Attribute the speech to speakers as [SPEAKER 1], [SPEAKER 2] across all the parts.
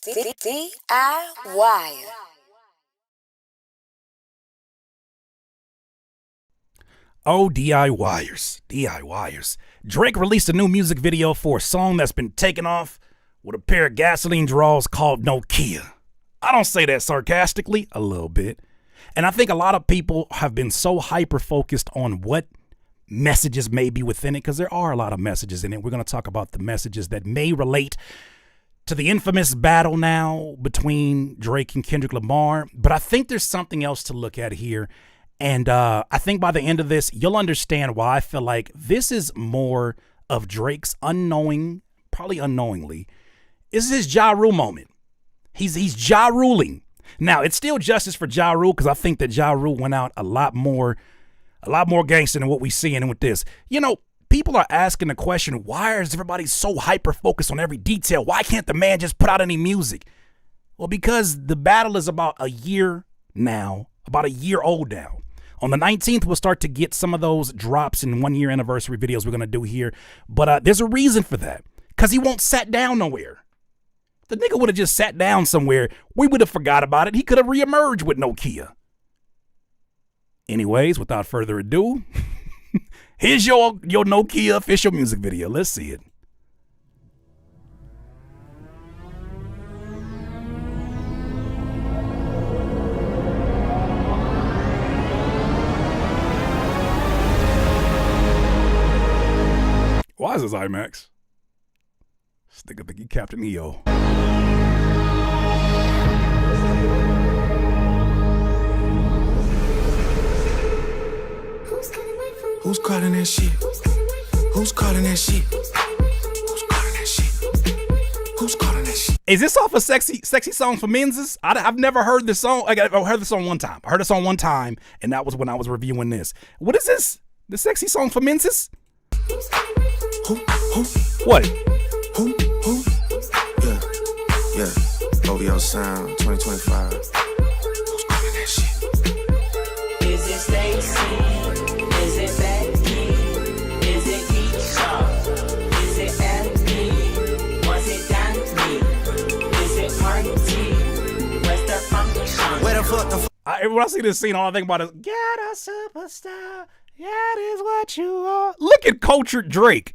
[SPEAKER 1] DIY.
[SPEAKER 2] Oh, DIYers. Drake released a new music video for a song that's been taken off with a pair of gasoline draws called Nokia. I don't say that sarcastically, a little bit. And I think a lot of people have been so hyper-focused on what messages may be within it, because there are a lot of messages in it. We're going to talk about the messages that may relate to the infamous battle now between Drake and Kendrick Lamar. But I think there's something else to look at here. And I think by the end of this, you'll understand why I feel like this is more of Drake's probably unknowingly, is his Ja Rule moment. He's Ja Ruling. Now, it's still justice for Ja Rule, because I think that Ja Rule went out a lot more gangster than what we seeing with this. You know, people are asking the question, why is everybody so hyper-focused on every detail? Why can't the man just put out any music? Well, because the battle is about a year old now. On the 19th, we'll start to get some of those drops in 1 year anniversary videos we're going to do here. But there's a reason for that, because he won't sat down nowhere. The nigga would have just sat down somewhere. We would have forgot about it. He could have reemerged with Nokia. Anyways, without further ado, here's your Nokia official music video. Let's see it. Why is this IMAX? This nigga think he Captain EO.
[SPEAKER 3] Who's calling that shit? Who's calling that shit? Who's calling that shit? Who's calling that shit?
[SPEAKER 2] Is this off a sexy song for Menzies? I've never heard this song. I heard this song one time. I heard this song one time, and that was when I was reviewing this. What is this? The sexy song for Menzies?
[SPEAKER 3] Who?
[SPEAKER 2] What?
[SPEAKER 3] Who? Yeah. OVO Sound 2025. Who's calling that shit?
[SPEAKER 4] Is it Stacy? Is it Becky? Is it Keisha? Is it Abby? Was it Danny? Is it Party? Where's the function?
[SPEAKER 3] Where the fuck
[SPEAKER 2] when I see this scene, all I think about is, get a superstar. That is what you are. Look at cultured Drake.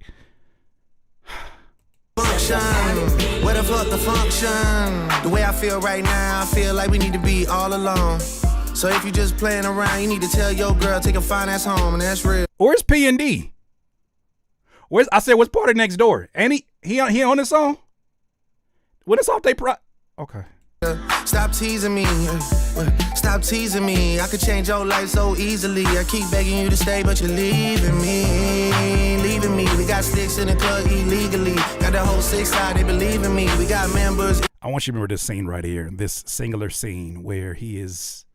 [SPEAKER 3] function? Where the fuck the function? The way I feel right now, I feel like we need to be all alone. So if you just playing around, you need to tell your girl, take a fine ass home, and that's real.
[SPEAKER 2] Where's P&D? What's part of Next Door? Ain't he on this song? What is off they okay.
[SPEAKER 3] Stop teasing me. Stop teasing me. I could change your life so easily. I keep begging you to stay, but you're leaving me. Leaving me. We got sticks in the club illegally. Got the whole 6 side, they believe in me. We got members.
[SPEAKER 2] I want you to remember this scene right here. This singular scene where he is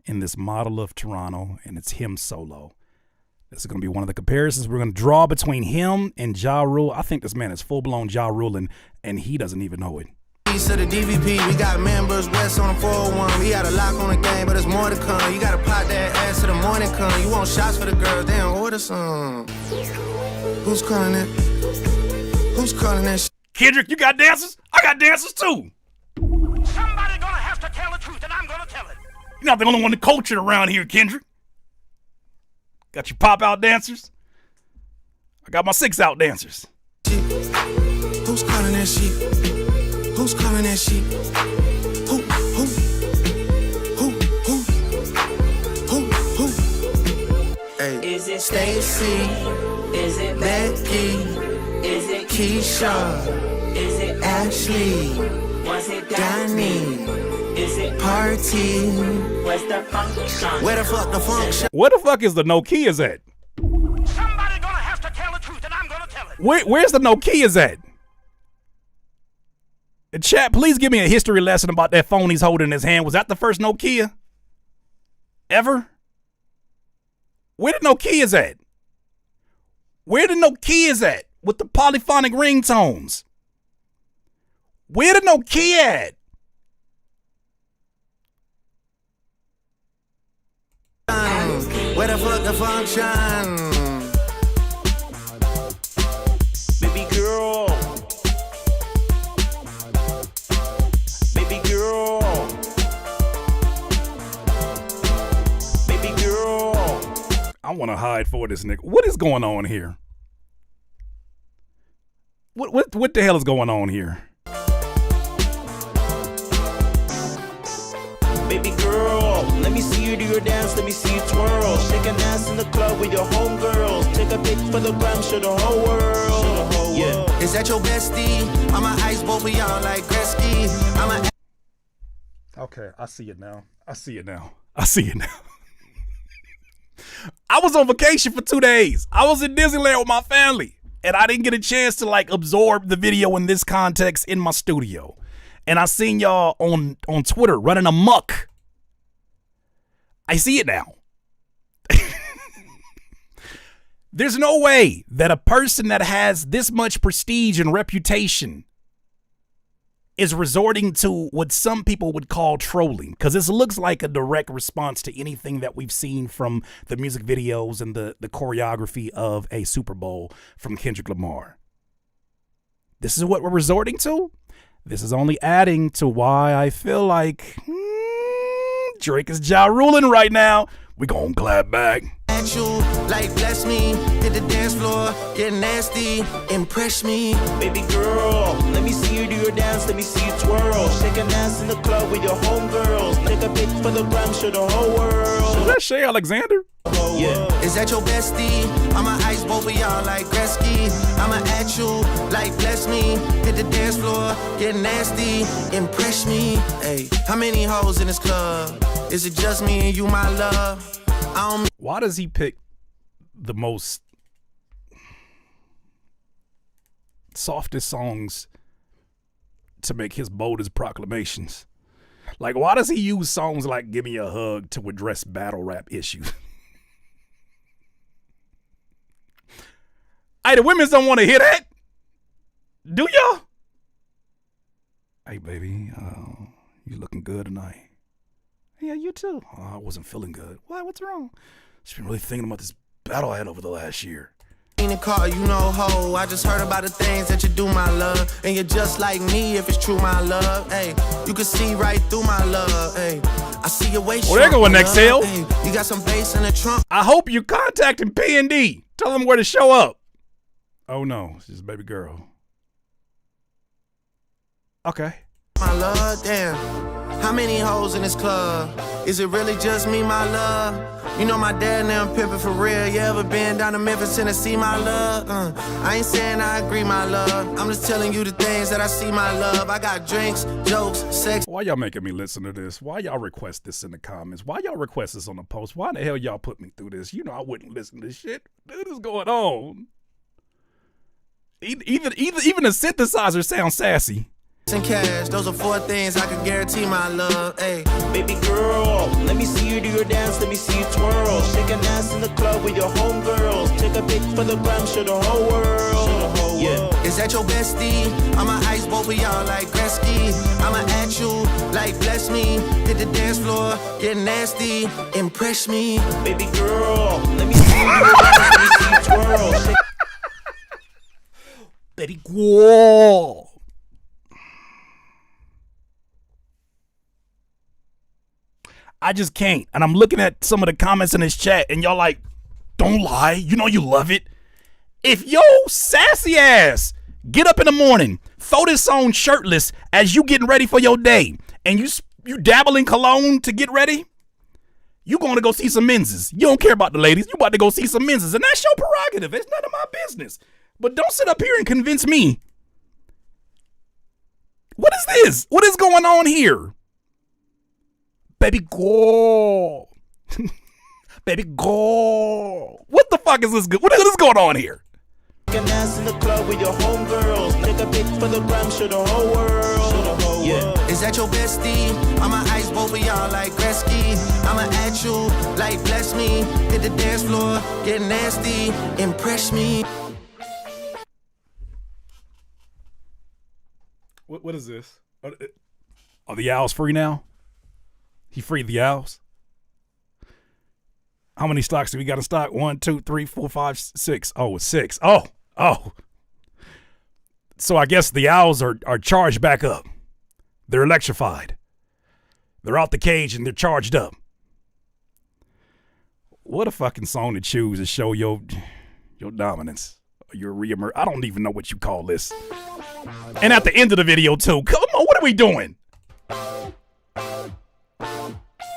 [SPEAKER 2] in this model of Toronto and it's him solo. This is going to be one of the comparisons we're going to draw between him and Ja Rule. I think this man is full-blown Ja Rule, and he doesn't even know it.
[SPEAKER 3] To the DVP, we got members, West on the 401. We got a lock on the game, but there's more to come. You gotta pop that ass to the morning come. You want shots for the girls, they don't order some. Who's calling it? Who's calling that shit?
[SPEAKER 2] Kendrick, you got dancers? I got dancers too.
[SPEAKER 5] Somebody gonna have to tell the truth, and I'm gonna tell it.
[SPEAKER 2] You're not the only one cultured around here, Kendrick. Got your pop-out dancers. I got my 6-out dancers.
[SPEAKER 3] Who's calling that shit? Who's calling that shit? Who? Hey.
[SPEAKER 4] Is it
[SPEAKER 3] Stacy?
[SPEAKER 4] Is it
[SPEAKER 3] Becky?
[SPEAKER 4] Is it
[SPEAKER 3] Keisha?
[SPEAKER 4] Is it
[SPEAKER 3] Ashley?
[SPEAKER 4] Was it
[SPEAKER 3] Danny?
[SPEAKER 4] Is it
[SPEAKER 3] Party?
[SPEAKER 4] Where's the function?
[SPEAKER 3] Where the fuck the function?
[SPEAKER 2] Where the fuck is the Nokias at?
[SPEAKER 5] Somebody gonna have to tell the truth, and I'm gonna tell it.
[SPEAKER 2] Where's the Nokias at? Chat, please give me a history lesson about that phone he's holding in his hand. Was that the first Nokia ever? Where the Nokias at? Where the Nokias at with the polyphonic ringtones? Where the Nokia at?
[SPEAKER 3] Where the fuck the function?
[SPEAKER 5] Baby girl.
[SPEAKER 2] want to hide for this nigga. What is going on here? What the hell is going on here?
[SPEAKER 1] Baby girl, let me see you do your dance, let me see you twirl. Shake an ass in the club with your homegirls. Take a pic for the gram, show the whole world. Yeah.
[SPEAKER 3] Is that your bestie? I'm a ice boat for y'all like Gretzky. I'm a
[SPEAKER 2] Okay, I see it now. I see it now. I was on vacation for 2 days. I was in Disneyland with my family, and I didn't get a chance to like absorb the video in this context in my studio. And I seen y'all on Twitter running amok. I see it now. There's no way that a person that has this much prestige and reputation is resorting to what some people would call trolling, because this looks like a direct response to anything that we've seen from the music videos and the choreography of a Super Bowl from Kendrick Lamar. This is what we're resorting to? This is only adding to why I feel like Drake is ja ruling right now. We gon' clap back.
[SPEAKER 3] at you, like bless me. Hit the dance floor, get nasty, impress me.
[SPEAKER 1] Baby girl, let me see you do your dance, let me see you twirl. Shake an ass in the club with your homegirls. Take a pic for the gram, show the whole world.
[SPEAKER 2] Is that Shay Alexander?
[SPEAKER 1] Yeah.
[SPEAKER 3] Is that your bestie? I'm an ice boat for y'all like Gretzky. I'ma at you, like bless me. Hit the dance floor, get nasty, impress me. Hey, how many hoes in this club? Is it just me and you, my love?
[SPEAKER 2] Why does he pick the most softest songs to make his boldest proclamations? Like, why does he use songs like Give Me a Hug to address battle rap issues? Hey, the women don't want to hear that. Do y'all? Hey, baby, you looking good tonight. Yeah, you too. Oh, I wasn't feeling good. Why? What's wrong? Just been really thinking about this battle I had over the last year.
[SPEAKER 3] In the car, you know, ho. I just heard about the things that you do, my love. And you're just like me if it's true, my love. Hey, you can see right through my love. Hey, I see your waist.
[SPEAKER 2] Well, they're going next, Sale.
[SPEAKER 3] Hey, you got some bass in the trunk.
[SPEAKER 2] I hope you contacting P&D. Tell them where to show up. Oh, no. It's just baby girl. Okay.
[SPEAKER 3] My love, damn. How many hoes in this club? Is it really just me, my love? You know my dad and I'm pimping for real. You ever been down to Memphis, Tennessee, my love? I ain't saying I agree, my love. I'm just telling you the things that I see, my love. I got drinks, jokes, sex.
[SPEAKER 2] Why y'all making me listen to this? Why y'all request this in the comments? Why y'all request this on the post? Why the hell y'all put me through this? You know I wouldn't listen to this shit. What is going on? Even the synthesizer sounds sassy.
[SPEAKER 3] And cash, those are 4 things I can guarantee, my love. Hey,
[SPEAKER 1] Baby girl, let me see you do your dance, let me see you twirl. Shake an ass in the club with your homegirls. Take a pic for the gram, show the whole world. Yeah.
[SPEAKER 3] is that your bestie? I'm an ice boat for y'all like Gretzky. I'ma at you, like bless me. Hit the dance floor, get nasty, impress me.
[SPEAKER 1] Baby girl, let me see you do your dance, let me see you twirl. Shake
[SPEAKER 2] Baby girl. I just can't. And I'm looking at some of the comments in this chat, and y'all like, don't lie. You know you love it. If yo sassy ass get up in the morning, throw this on shirtless as you getting ready for your day, and you dabble in cologne to get ready, you going to go see some menses. You don't care about the ladies. You about to go see some menses, and that's your prerogative. It's none of my business. But don't sit up here and convince me. What is this? What is going on here? Baby girl. Baby girl. What the fuck is this? What is going on here?
[SPEAKER 1] an ass in the club with your homegirls. Take a pic for the gram, show the whole world. Yeah.
[SPEAKER 3] Is that your bestie? I'm an ice boat for y'all like Gretzky. I'ma at you, like bless me. Hit the dance floor, get nasty, impress me.
[SPEAKER 2] What is this? Are the owls free now? He freed the owls. How many stocks do we got in stock? 1, 2, 3, 4, 5, 6. Oh, it's 6. Oh. So I guess the owls are charged back up. They're electrified. They're out the cage and they're charged up. What a fucking song to choose to show your dominance. Your reemerge. I don't even know what you call this. And at the end of the video too. Come on, what are we doing?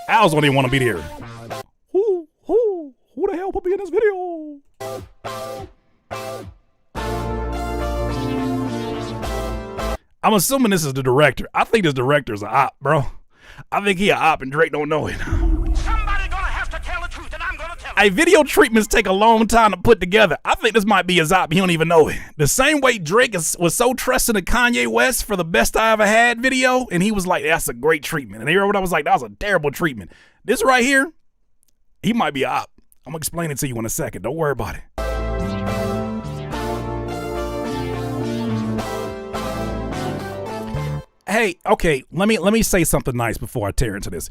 [SPEAKER 2] Owls don't even want to be there. Who the hell put me in this video? I'm assuming this is the director. I think this director's a op, bro. I think he a op and Drake don't know it.
[SPEAKER 5] Somebody gonna have to tell the truth, and I'm gonna tell it.
[SPEAKER 2] Hey, video treatments take a long time to put together. I think this might be his op. He don't even know it. The same way Drake was so trusting of Kanye West for the Best I Ever Had video, and he was like, that's a great treatment. And everyone was like, that was a terrible treatment. This right here, he might be a op. I'm gonna explain it to you in a second. Don't worry about it. Hey, okay, let me say something nice before I tear into this.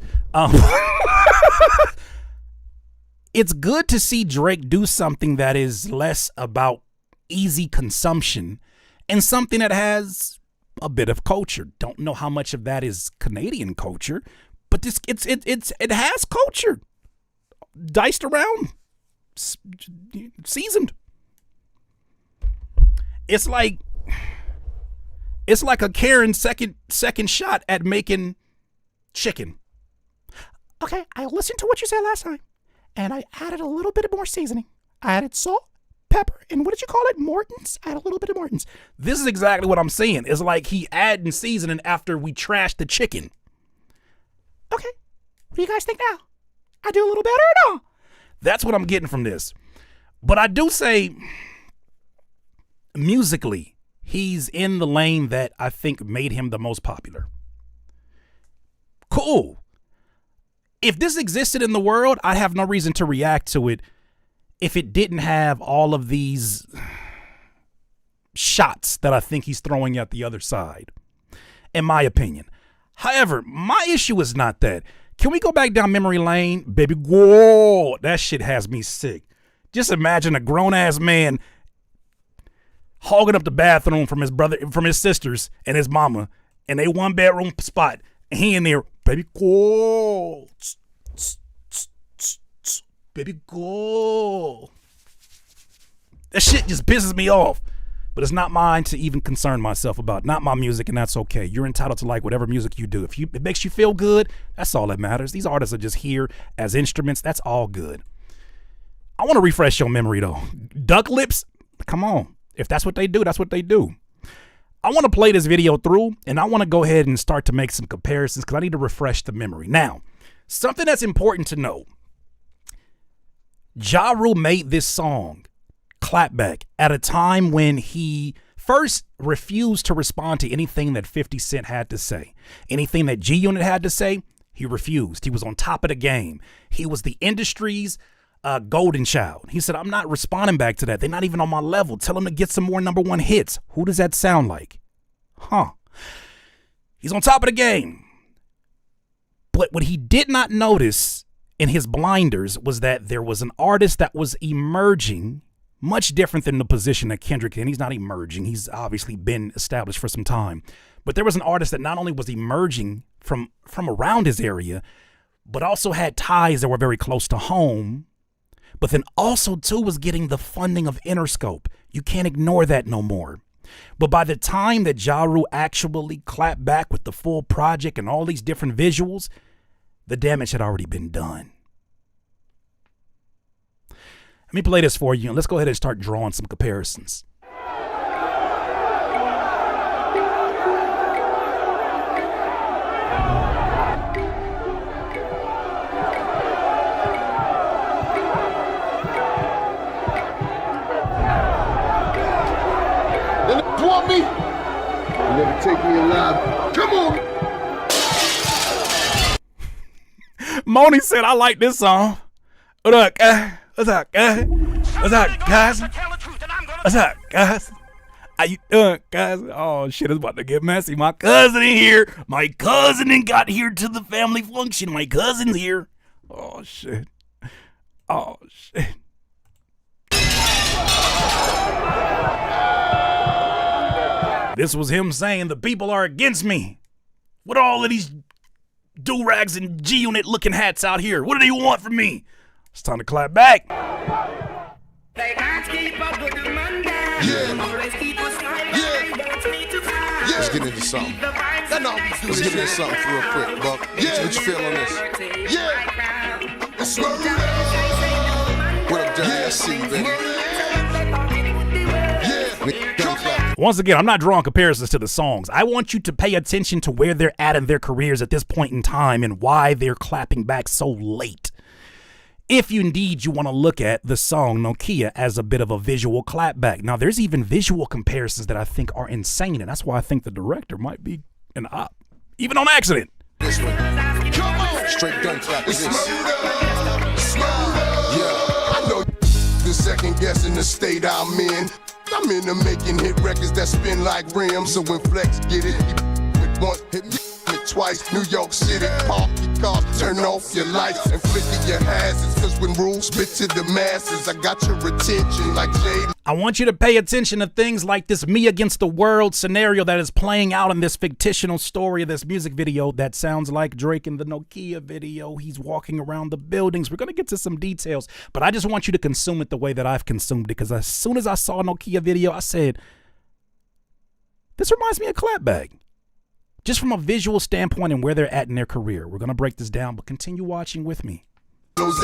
[SPEAKER 2] It's good to see Drake do something that is less about easy consumption and something that has a bit of culture. Don't know how much of that is Canadian culture, but it has culture. Diced around, seasoned. It's like a Karen second shot at making chicken. Okay, I listened to what you said last time, and I added a little bit more seasoning. I added salt, pepper, and what did you call it? Morton's? I added a little bit of Morton's. This is exactly what I'm saying. It's like he adding seasoning after we trashed the chicken. Okay, what do you guys think now? I do a little better or no? That's what I'm getting from this. But I do say, musically, he's in the lane that I think made him the most popular. Cool. If this existed in the world, I'd have no reason to react to it if it didn't have all of these shots that I think he's throwing at the other side, in my opinion. However, my issue is not that. Can we go back down memory lane? Baby, whoa, that shit has me sick. Just imagine a grown-ass man hogging up the bathroom from his brother, from his sisters and his mama, and they one bedroom spot. And he in there, baby, go, baby, go. That shit just pisses me off. But it's not mine to even concern myself about. Not my music, and that's okay. You're entitled to like whatever music you do. If it makes you feel good, that's all that matters. These artists are just here as instruments. That's all good. I want to refresh your memory, though. Duck lips, come on. If that's what they do, that's what they do. I want to play this video through, and I want to go ahead and start to make some comparisons because I need to refresh the memory. Now, something that's important to know. Ja Rule made this song, Clapback, at a time when he first refused to respond to anything that 50 Cent had to say. Anything that G-Unit had to say, he refused. He was on top of the game. He was the industry's golden child. He said, I'm not responding back to that. They're not even on my level. Tell them to get some more #1 hits. Who does that sound like? Huh. He's on top of the game. But what he did not notice in his blinders was that there was an artist that was emerging much different than the position that Kendrick in. He's not emerging. He's obviously been established for some time. But there was an artist that not only was emerging from around his area, but also had ties that were very close to home. But then also, too, was getting the funding of Interscope. You can't ignore that no more. But by the time that Ja Rule actually clapped back with the full project and all these different visuals, the damage had already been done. Let me play this for you, and let's go ahead and start drawing some comparisons.
[SPEAKER 6] Want me? You never take me alive. Come on.
[SPEAKER 2] Moni said, I like this song. What up, guys? What's up, guys? What's up, guys? What's up, guys? How you doing, guys? Oh, shit, it's about to get messy. My cousin in here. My cousin ain't got here to the family function. My cousin's here. Oh, shit. Oh, shit. This was him saying the people are against me. What are all of these do-rags and G-Unit looking hats out here? What do they want from me? It's time to clap back.
[SPEAKER 6] Yeah. Let's get into something. Let's get into something real quick, Buck. Yeah. What you feel on this? Yeah. It's what up, Dirty? I see you, baby. Yeah.
[SPEAKER 2] Once again, I'm not drawing comparisons to the songs. I want you to pay attention to where they're at in their careers at this point in time and why they're clapping back so late. If indeed you want to look at the song Nokia as a bit of a visual clapback. Now, there's even visual comparisons that I think are insane, and that's why I think the director might be an op, even on accident.
[SPEAKER 6] This one. Come on. Straight gun clap is this. Yeah. I know the second guessing the state I'm in. I'm in the making hit records that spin like rims. So when Flex get it, hit once, hit me twice. New York City, park your car, turn off your lights and flicker your hazards. Cause when rules spit to the masses, I got your attention like Jade.
[SPEAKER 2] I want you to pay attention to things like this me against the world scenario that is playing out in this fictional story of this music video that sounds like Drake in the Nokia video. He's walking around the buildings. We're going to get to some details, but I just want you to consume it the way that I've consumed it, because as soon as I saw a Nokia video, I said, this reminds me of Clapback. Just from a visual standpoint and where they're at in their career. We're going to break this down, but continue watching with me.
[SPEAKER 7] Rules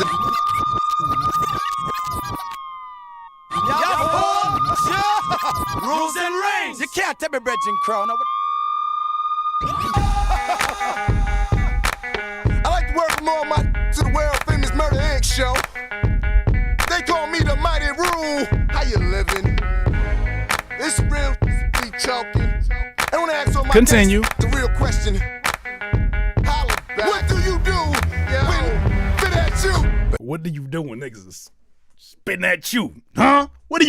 [SPEAKER 7] and reigns. You can't tell me, Bridging Crow. No,
[SPEAKER 6] I like to welcome all my to the world famous Murder Inc. show. They call me the Mighty Rule. How you living? It's real, be choking. I want to ask all my
[SPEAKER 2] Continue.
[SPEAKER 6] guests the real question. Holla back. What do you do when fit at you?
[SPEAKER 2] What do you do when niggas is spitting at you? Huh? What do?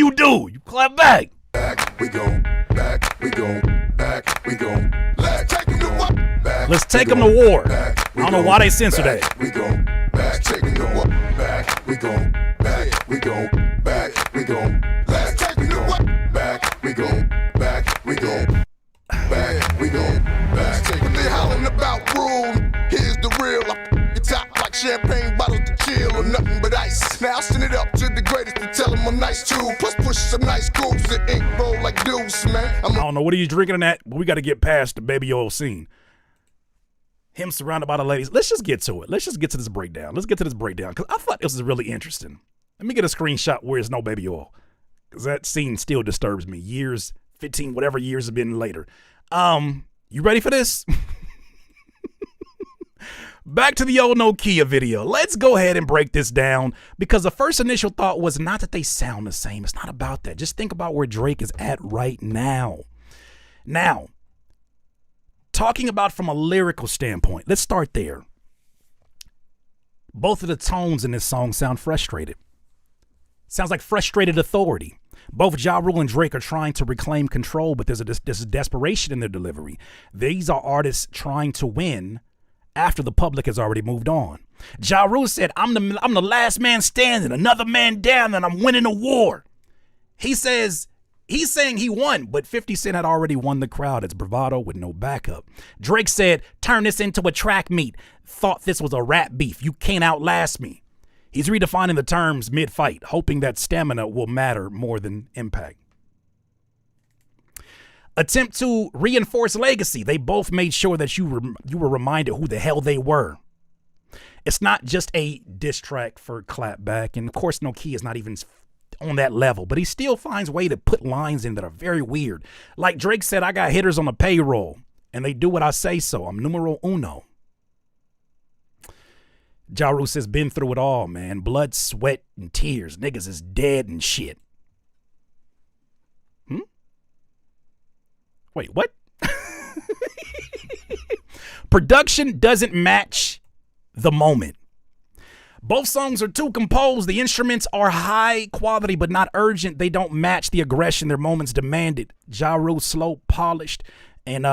[SPEAKER 2] You clap back.
[SPEAKER 6] Back we go, back we go, back we go. Let's take them to what? Back.
[SPEAKER 2] Let's take them to war. I don't know why they censor that.
[SPEAKER 6] We go, back, take them to what? Back we go, back we go, back we go. Let's take them to what? Back we go, back we go. Back, we go back. When they hollering about rule, here's the real. I top like champagne bottles to chill or nothing but ice. Now I'll send it up to the greatest to tell them I'm nice too. Plus push some nice grooves that ink roll like deuce, man.
[SPEAKER 2] I don't know what are you drinking in that, but we got to get past the baby oil scene. Him surrounded by the ladies. Let's just get to it. Let's just get to this breakdown. Let's get to this breakdown because I thought this was really interesting. Let me get a screenshot where there's no baby oil because that scene still disturbs me. Years, 15, whatever years have been later. You ready for this? Back to the old Nokia video. Let's go ahead and break this down because the first initial thought was not that they sound the same. It's not about that. Just think about where Drake is at right now. Now, talking about from a lyrical standpoint, let's start there. Both of the tones in this song sound frustrated. Sounds like frustrated authority. Both Ja Rule and Drake are trying to reclaim control, but there's a desperation in their delivery. These are artists trying to win after the public has already moved on. Ja Rule said, I'm the last man standing, another man down, and I'm winning a war. He's saying he won, but 50 Cent had already won the crowd. It's bravado with no backup. Drake said, turn this into a track meet. Thought this was a rap beef. You can't outlast me. He's redefining the terms mid-fight, hoping that stamina will matter more than impact. Attempt to reinforce legacy. They both made sure that you were reminded who the hell they were. It's not just a diss track for Clapback, and of course Nokia is not even on that level, but he still finds a way to put lines in that are very weird. Like Drake said, I got hitters on the payroll, and they do what I say so. I'm numero uno. Ja Rule says, been through it all, man. Blood, sweat, and tears. Niggas is dead and shit. Wait, what? Production doesn't match the moment. Both songs are too composed. The instruments are high quality, but not urgent. They don't match the aggression their moments demanded. Ja Rule slow, polished, and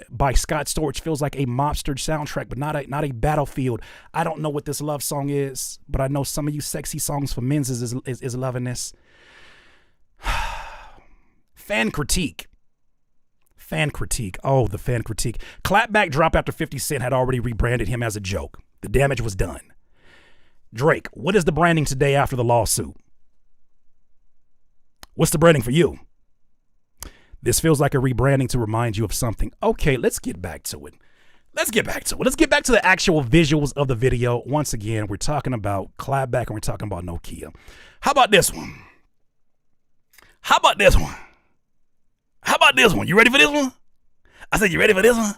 [SPEAKER 2] by Scott Storch feels like a mobster soundtrack, but not a battlefield. I don't know what this love song is, but I know some of you sexy songs for men's is loving this. Fan critique. Oh, the fan critique. Clapback dropped after 50 Cent had already rebranded him as a joke. The damage was done. Drake, what is the branding today after the lawsuit? What's the branding for you? This feels like a rebranding to remind you of something. Okay, let's get back to it. Let's get back to the actual visuals of the video. Once again, we're talking about Clapback and we're talking about Nokia. How about this one? How about this one? How about this one? You ready for this one? I said, you ready for this one?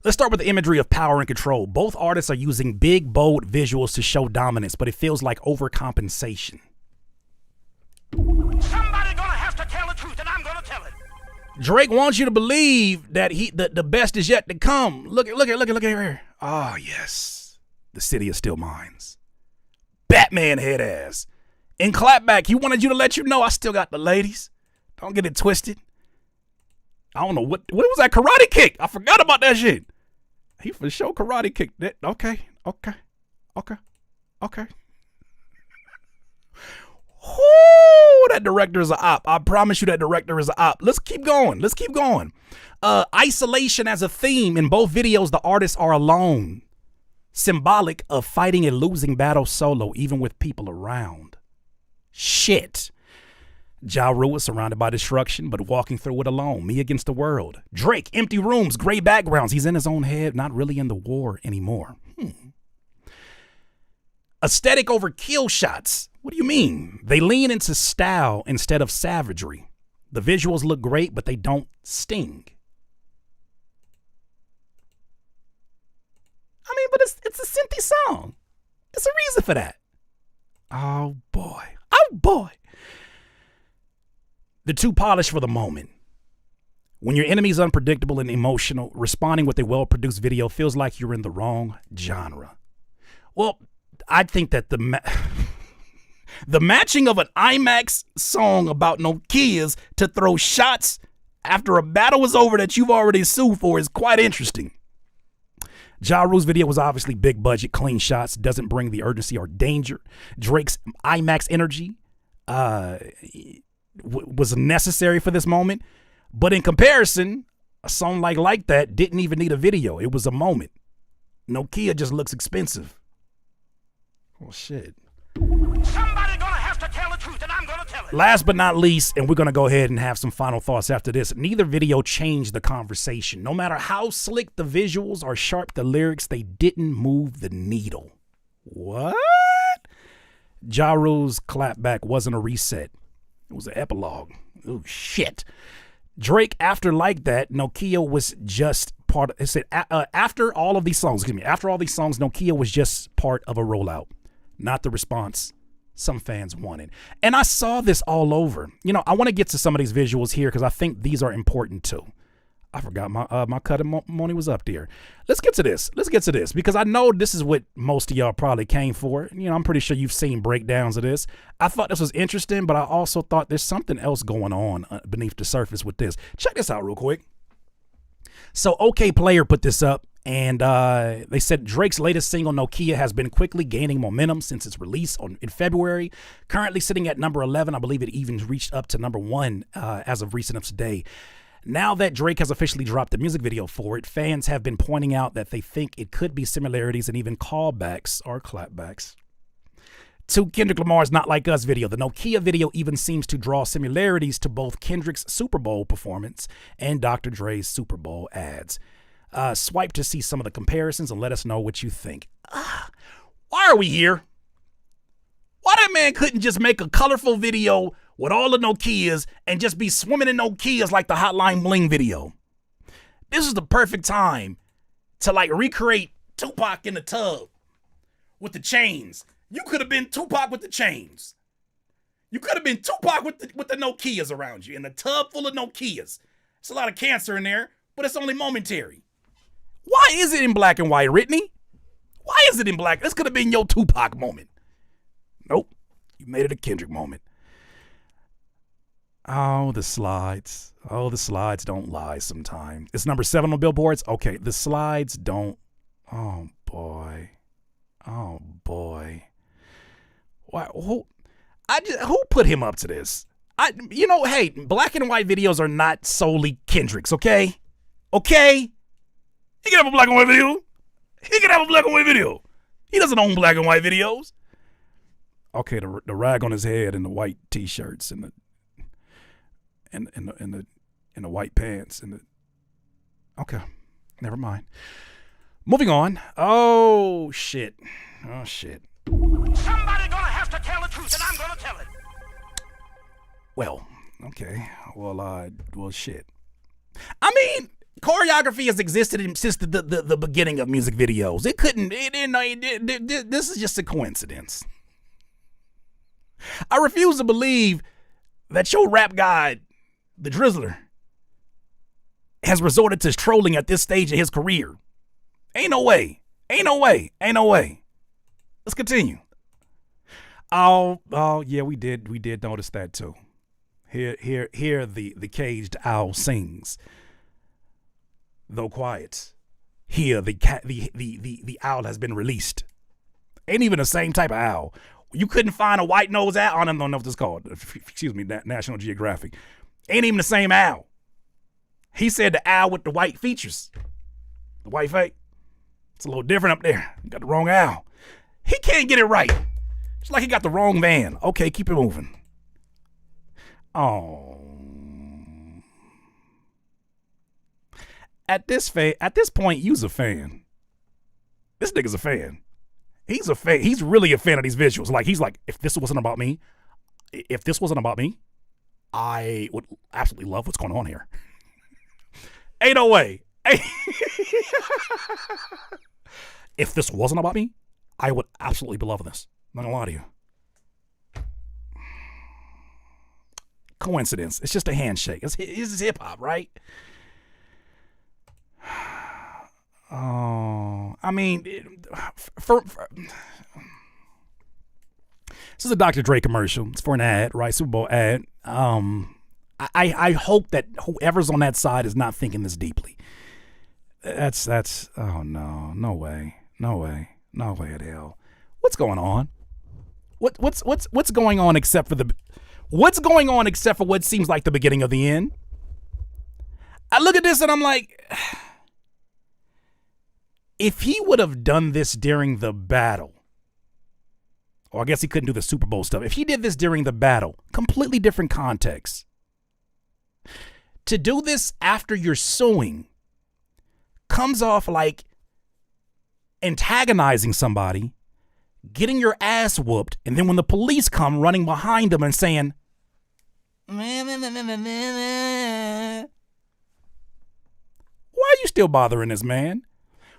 [SPEAKER 2] Let's start with the imagery of power and control. Both artists are using big, bold visuals to show dominance, but it feels like overcompensation.
[SPEAKER 5] Somebody gonna have to tell the truth, and I'm gonna tell it.
[SPEAKER 2] Drake wants you to believe that the best is yet to come. Look here. Oh, yes. The city is still mine. Batman head ass. In Clapback, he wanted you to let you know I still got the ladies. Don't get it twisted. I don't know what was that karate kick? I forgot about that shit. He for sure karate kicked that. Okay. Whoo, that director is a op. I promise you that director is a op. Let's keep going. Isolation as a theme. In both videos, the artists are alone. Symbolic of fighting a losing battle solo, even with people around. Shit. Ja Rule is surrounded by destruction, but walking through it alone. Me against the world. Drake, empty rooms, gray backgrounds. He's in his own head, not really in the war anymore. Aesthetic over kill shots. What do you mean? They lean into style instead of savagery. The visuals look great, but they don't sting. I mean, but it's a synthy song. There's a reason for that. Oh, boy. They're too polished for the moment. When your enemy's unpredictable and emotional, responding with a well-produced video feels like you're in the wrong genre. Well, I think that the matching of an IMAX song about Nokias to throw shots after a battle is over that you've already sued for is quite interesting. Ja Rule's video was obviously big budget, clean shots, doesn't bring the urgency or danger. Drake's IMAX energy was necessary for this moment. But in comparison, a song like that didn't even need a video. It was a moment. Nokia just looks expensive. Oh, shit.
[SPEAKER 5] Somebody gonna have to tell the truth, and I'm gonna tell it.
[SPEAKER 2] Last but not least, and we're going to go ahead and have some final thoughts after this, neither video changed the conversation. No matter how slick the visuals or sharp the lyrics, they didn't move the needle. What? Ja Rule's Clapback wasn't a reset. It was an epilogue. Oh, shit. Drake, after Like That, Nokia was just part of, it said, after all these songs, Nokia was just part of a rollout, not the response some fans wanted. And I saw this all over. You know, I want to get to some of these visuals here because I think these are important too. I forgot my cut and money was up there. Let's get to this because I know this is what most of y'all probably came for. You know, I'm pretty sure you've seen breakdowns of this. I thought this was interesting, but I also thought there's something else going on beneath the surface with this. Check this out real quick. So OK Player put this up, and they said Drake's latest single, Nokia, has been quickly gaining momentum since its release in February. Currently sitting at number 11. I believe it even reached up to number 1 as of recent of today. Now that Drake has officially dropped the music video for it, fans have been pointing out that they think it could be similarities and even callbacks or clapbacks to Kendrick Lamar's Not Like Us video. The Nokia video even seems to draw similarities to both Kendrick's Super Bowl performance and Dr. Dre's Super Bowl ads. Swipe to see some of the comparisons and let us know what you think. Why are we here? Why that man couldn't just make a colorful video with all the Nokias and just be swimming in Nokias like the Hotline Bling video? This is the perfect time to like recreate Tupac in the tub with the chains. You could have been Tupac with the chains. You could have been Tupac with the Nokias around you in a tub full of Nokias. It's a lot of cancer in there, but it's only momentary. Why is it in black and white, Whitney? Why is it in black? This could have been your Tupac moment. Nope. You made it a Kendrick moment. Oh, the slides. Oh, the slides don't lie sometimes. It's number 7 on Billboards. Okay, the slides don't. Oh, boy. Oh, boy. Why? Who put him up to this? Hey, black and white videos are not solely Kendrick's, okay? Okay? He can have a black and white video. He doesn't own black and white videos. Okay, the rag on his head and the white t-shirts and the white pants and the. Okay, never mind. Moving on. Oh shit.
[SPEAKER 5] Somebody gonna have to tell the truth, and I'm gonna tell it.
[SPEAKER 2] Well, okay. Well, shit. I mean, choreography has existed since the beginning of music videos. It couldn't. This is just a coincidence. I refuse to believe that your rap god, the Drizzler, has resorted to trolling at this stage of his career. Ain't no way. Let's continue. Oh, yeah, we did notice that too. Here, the caged owl sings, though quiet. Here, the owl has been released. Ain't even the same type of owl. You couldn't find a white nose owl. I don't know what this is called. Excuse me, National Geographic. Ain't even the same owl. He said the owl with the white features, the white face. It's a little different up there. You got the wrong owl. He can't get it right. It's like he got the wrong van. Okay, keep it moving. Oh. At this point, you's a fan. This nigga's a fan. He's a fan. He's really a fan of these visuals. Like, he's like, if this wasn't about me, I would absolutely love what's going on here. Ain't no way. If this wasn't about me, I would absolutely be loving this. I'm not gonna lie to you. Coincidence. It's just a handshake. This is hip hop, right? Oh, I mean, this is a Dr. Dre commercial. It's for an ad, right? Super Bowl ad. I hope that whoever's on that side is not thinking this deeply. That's oh no way at hell. What's going on? What's going on except for what seems like the beginning of the end? I look at this and I'm like, if he would have done this during the battle, or I guess he couldn't do the Super Bowl stuff. If he did this during the battle, completely different context. To do this after you're suing comes off like antagonizing somebody, getting your ass whooped, and then when the police come, running behind them and saying, why are you still bothering this man?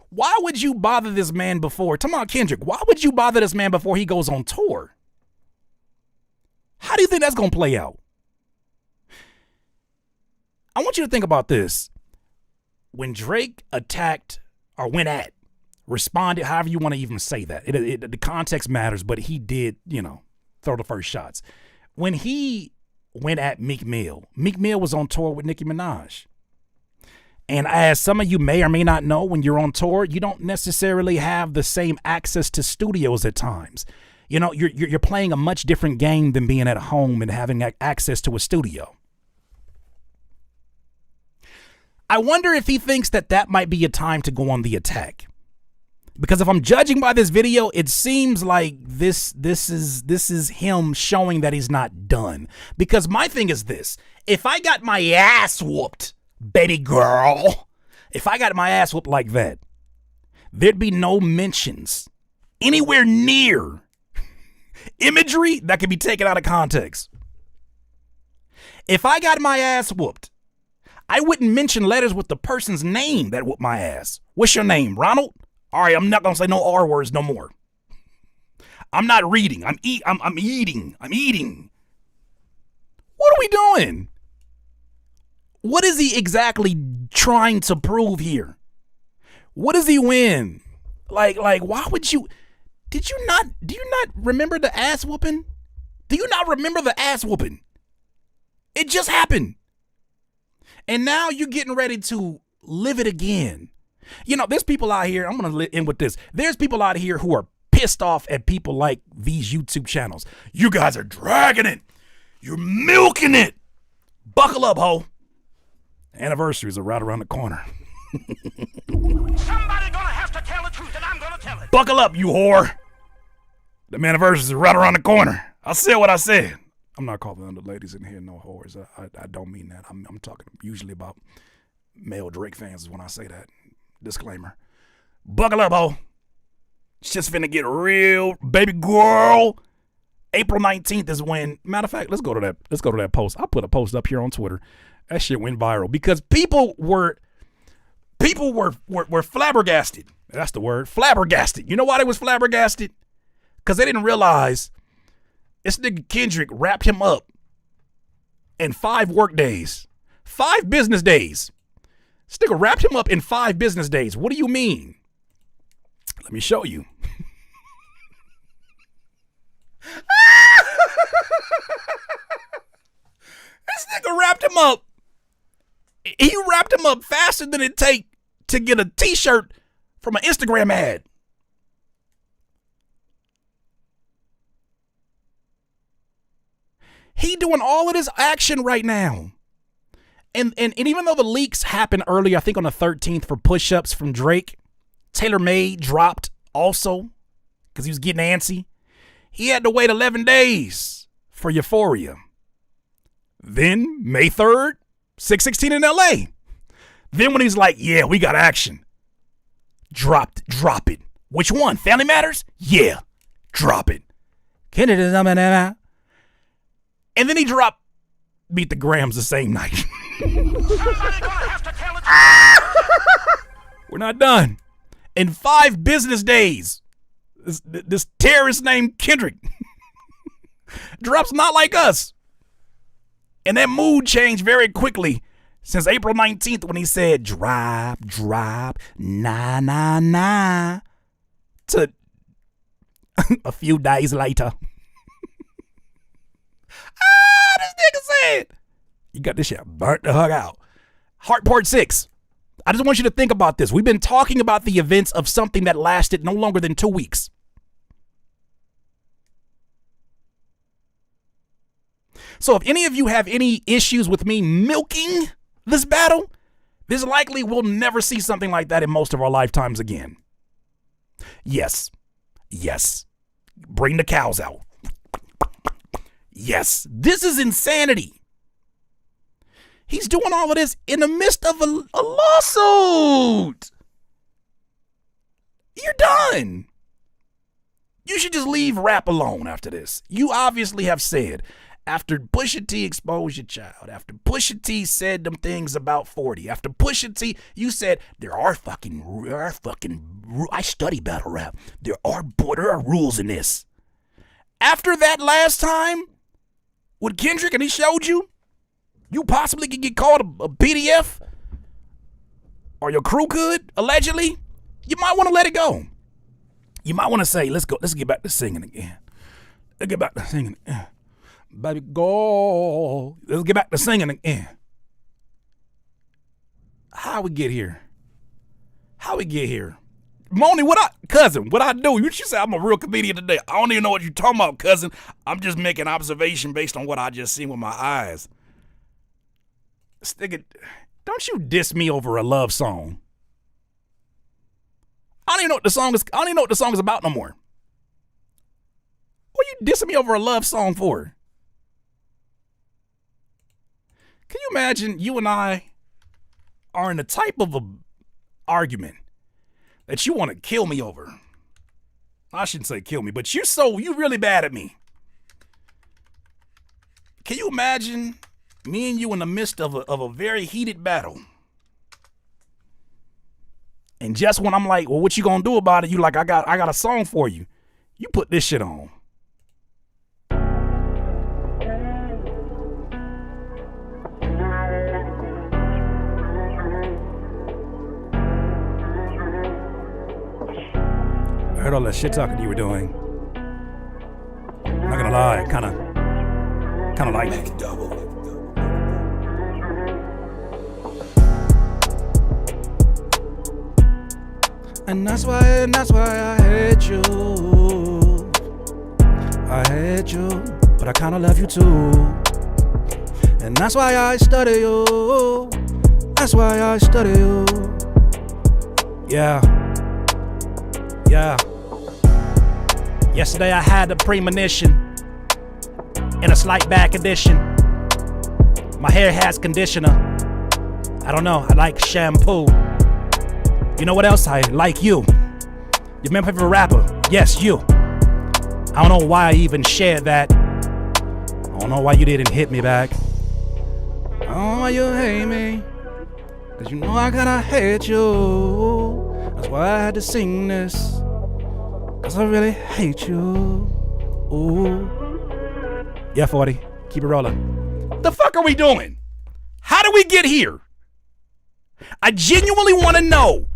[SPEAKER 2] Why would you bother this man before? Come on, Kendrick. Why would you bother this man before he goes on tour? How do you think that's going to play out? I want you to think about this. When Drake attacked, or went at, responded, however you want to even say that. The context matters, but he did, throw the first shots. When he went at Meek Mill was on tour with Nicki Minaj. And as some of you may or may not know, when you're on tour, you don't necessarily have the same access to studios at times. You're playing a much different game than being at home and having access to a studio. I wonder if he thinks that might be a time to go on the attack. Because if I'm judging by this video, it seems like this is him showing that he's not done. Because my thing is this: if I got my ass whooped, baby girl, if I got my ass whooped like that, there'd be no mentions anywhere near imagery that could be taken out of context. If I got my ass whooped, I wouldn't mention letters with the person's name that whooped my ass. What's your name, Ronald? All right, I'm not gonna say no R words no more. I'm not reading. I'm eating. What are we doing? What is he exactly trying to prove here? What does he win? Like, why would you? Do you not remember the ass whooping? Do you not remember the ass whooping? It just happened. And now you're getting ready to live it again. There's people out here, I'm going to end with this. There's people out here who are pissed off at people like these YouTube channels. You guys are dragging it. You're milking it. Buckle up, ho. Anniversaries are right around the corner.
[SPEAKER 5] Somebody gonna have to tell the truth, and I'm gonna tell it.
[SPEAKER 2] Buckle up, you whore. The anniversary is right around the corner. I said what I said. I'm not calling the ladies in here no whores. I don't mean that. I'm talking usually about male Drake fans when I say that. Disclaimer. Buckle up, ho. Shit's finna get real, baby girl. April 19th is when, matter of fact, let's go to that post. I put a post up here on Twitter. That shit went viral because people were flabbergasted. That's the word, flabbergasted. You know why they was flabbergasted? Because they didn't realize this nigga Kendrick wrapped him up in 5 work days, 5 business days. This nigga wrapped him up in 5 business days. What do you mean? Let me show you. This nigga wrapped him up. He wrapped him up faster than it take to get a t-shirt from an Instagram ad. He doing all of this action right now. And even though the leaks happened early, I think on the 13th for push-ups from Drake, Taylor Made dropped also because he was getting antsy. He had to wait 11 days for Euphoria. Then May 3rd, 616 in LA. Then when he's like, yeah, we got action. Drop it. Which one? Family Matters? Yeah, drop it. And then he dropped Beat the Grams the same night.
[SPEAKER 5] Somebody gonna have to tell the truth.
[SPEAKER 2] We're not done. In 5 business days, this terrorist named Kendrick drops Not Like Us. And that mood changed very quickly since April 19th when he said drop, nah, nah, nah, to a few days later. This nigga said, you got this shit burnt the hug out. Heart Part 6. I just want you to think about this. We've been talking about the events of something that lasted no longer than 2 weeks. So if any of you have any issues with me milking this battle, this likely we'll never see something like that in most of our lifetimes again. Yes. Bring the cows out. Yes, this is insanity. He's doing all of this in the midst of a lawsuit. You're done. You should just leave rap alone after this. You obviously have said, after Pusha T exposed your child, after Pusha T said them things about 40, after Pusha T, you said, I study battle rap. There are rules in this. After that last time, with Kendrick, and he showed you, you possibly could get called a PDF, or your crew could, allegedly, you might want to let it go. You might want to say, let's get back to singing again. Let's get back to singing again. Baby, go. Let's get back to singing again. How we get here? Moni, what I do? You say I'm a real comedian today. I don't even know what you're talking about, cousin. I'm just making observation based on what I just seen with my eyes. Don't you diss me over a love song. I don't even know what the song is about no more. What are you dissing me over a love song for? Can you imagine you and I are in the type of a argument that you want to kill me over? I shouldn't say kill me, but you really bad at me. Can you imagine me and you in the midst of a very heated battle? And just when I'm like, well, what you gonna do about it? You like, I got a song for you. You put this shit on. I heard all that shit talking you were doing. Not gonna lie, kind of like it. And that's why I hate you. I hate you, but I kinda love you too. And that's why I study you. That's why I study you. Yeah. Yesterday I had a premonition in a slight bad condition. My hair has conditioner. I don't know, I like shampoo. You know what else? I like you. You're my favorite rapper. Yes, you. I don't know why I even shared that. I don't know why you didn't hit me back. I don't know why you hate me. Cause you know I gotta hate you. That's why I had to sing this. Cause I really hate you. Ooh. Yeah, 40. Keep it rolling. The fuck are we doing? How did we get here? I genuinely want to know.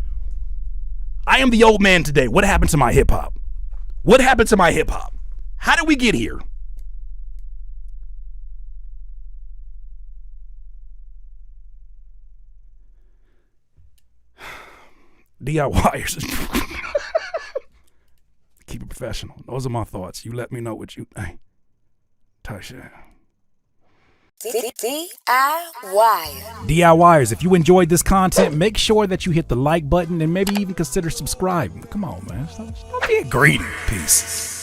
[SPEAKER 2] I am the old man today. What happened to my hip hop? What happened to my hip hop? How did we get here? DIYers. Keep it professional. Those are my thoughts. You let me know what you think. Tasha. DIYers, if you enjoyed this content, make sure that you hit the like button and maybe even consider subscribing. Come on, man. Stop being greedy. Peace.